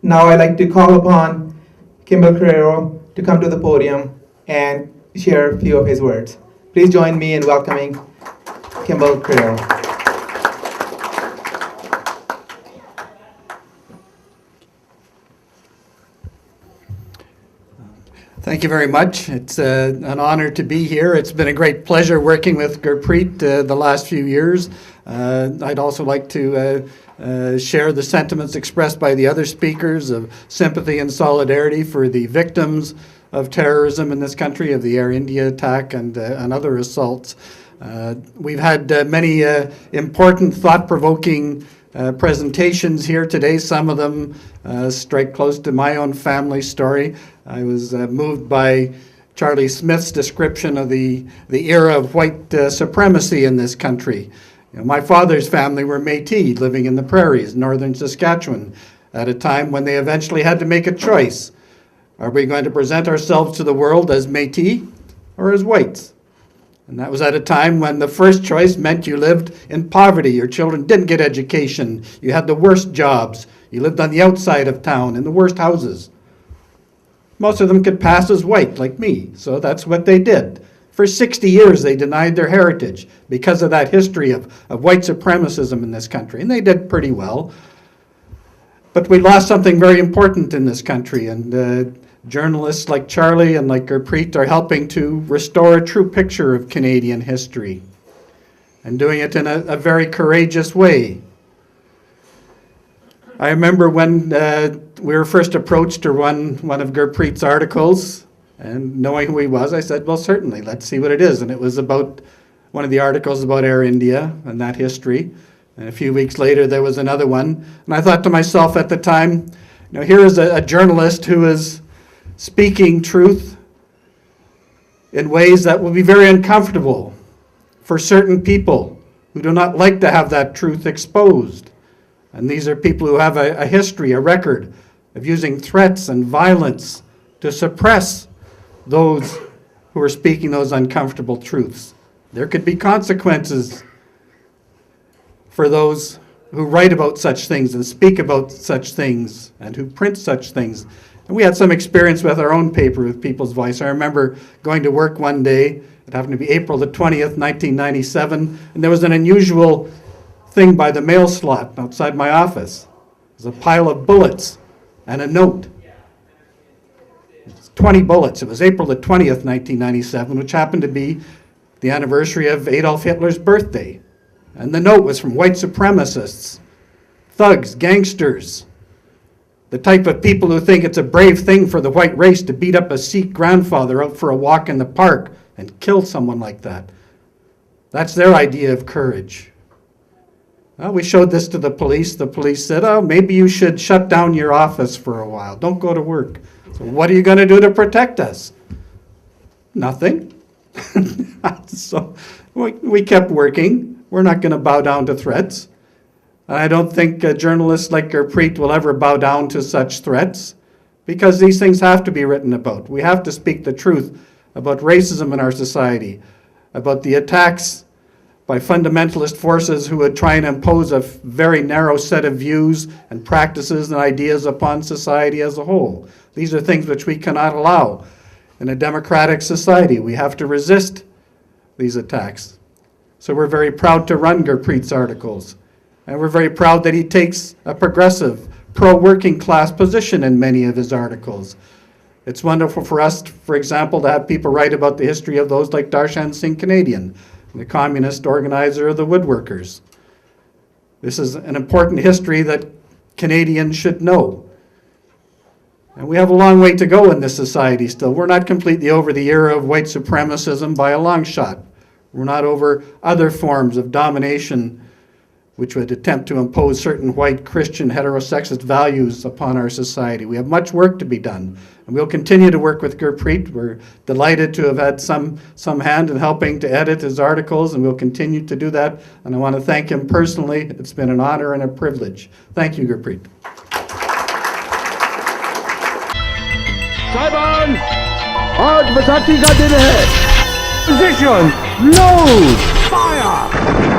Now I'd like to call upon Kimball Cariou to come to the podium and share a few of his words. Please join me in welcoming Kimball Cariou. Thank you very much. It's an honor to be here. It's been a great pleasure working with Gurpreet the last few years. I'd also like to share the sentiments expressed by the other speakers of sympathy and solidarity for the victims of terrorism in this country, of the Air India attack and other assaults. We've had many important, thought-provoking presentations here today. Some of them strike close to my own family story. I was moved by Charlie Smith's description of the era of white supremacy in this country. You know, my father's family were Métis, living in the prairies, northern Saskatchewan, at a time when they eventually had to make a choice. Are we going to present ourselves to the world as Métis or as whites? And that was at a time when the first choice meant you lived in poverty. Your children didn't get education. You had the worst jobs. You lived on the outside of town in the worst houses. Most of them could pass as white, like me, so that's what they did. For 60 years, they denied their heritage because of that history of white supremacism in this country, and they did pretty well. But we lost something very important in this country, and journalists like Charlie and like Gurpreet are helping to restore a true picture of Canadian history, and doing it in a very courageous way. I remember when we were first approached to run one of Gurpreet's articles, and knowing who he was, I said, well, certainly, let's see what it is. And it was about one of the articles about Air India and that history. And a few weeks later, there was another one. And I thought to myself at the time, you know, here is a journalist who is speaking truth in ways that will be very uncomfortable for certain people who do not like to have that truth exposed. And these are people who have a history, a record of using threats and violence to suppress those who are speaking those uncomfortable truths. There could be consequences for those who write about such things and speak about such things and who print such things. And we had some experience with our own paper, with People's Voice. I remember going to work one day, it happened to be April the 20th, 1997, and there was an unusual thing by the mail slot outside my office. It was a pile of bullets and a note. 20 bullets. It was April the 20th, 1997, which happened to be the anniversary of Adolf Hitler's birthday. And the note was from white supremacists, thugs, gangsters, the type of people who think it's a brave thing for the white race to beat up a Sikh grandfather out for a walk in the park and kill someone like that. That's their idea of courage. Well, we showed this to the police. The police said, oh, maybe you should shut down your office for a while. Don't go to work. So what are you going to do to protect us? Nothing. So we kept working. We're not going to bow down to threats. And I don't think journalists like Gurpreet will ever bow down to such threats, because these things have to be written about. We have to speak the truth about racism in our society, about the attacks by fundamentalist forces who would try and impose a very narrow set of views and practices and ideas upon society as a whole. These are things which we cannot allow in a democratic society. We have to resist these attacks. So we're very proud to run Gurpreet's articles. And we're very proud that he takes a progressive, pro-working class position in many of his articles. It's wonderful for us, for example, to have people write about the history of those like Darshan Singh Canadian, the communist organizer of the woodworkers. This is an important history that Canadians should know. And we have a long way to go in this society still. We're not completely over the era of white supremacism by a long shot. We're not over other forms of domination which would attempt to impose certain white Christian heterosexist values upon our society. We have much work to be done, and we'll continue to work with Gurpreet. We're delighted to have had some hand in helping to edit his articles, and we'll continue to do that. And I want to thank him personally. It's been an honor and a privilege. Thank you, Gurpreet. साहिबान, आज बैसाखी का दिन है. Position, load, fire.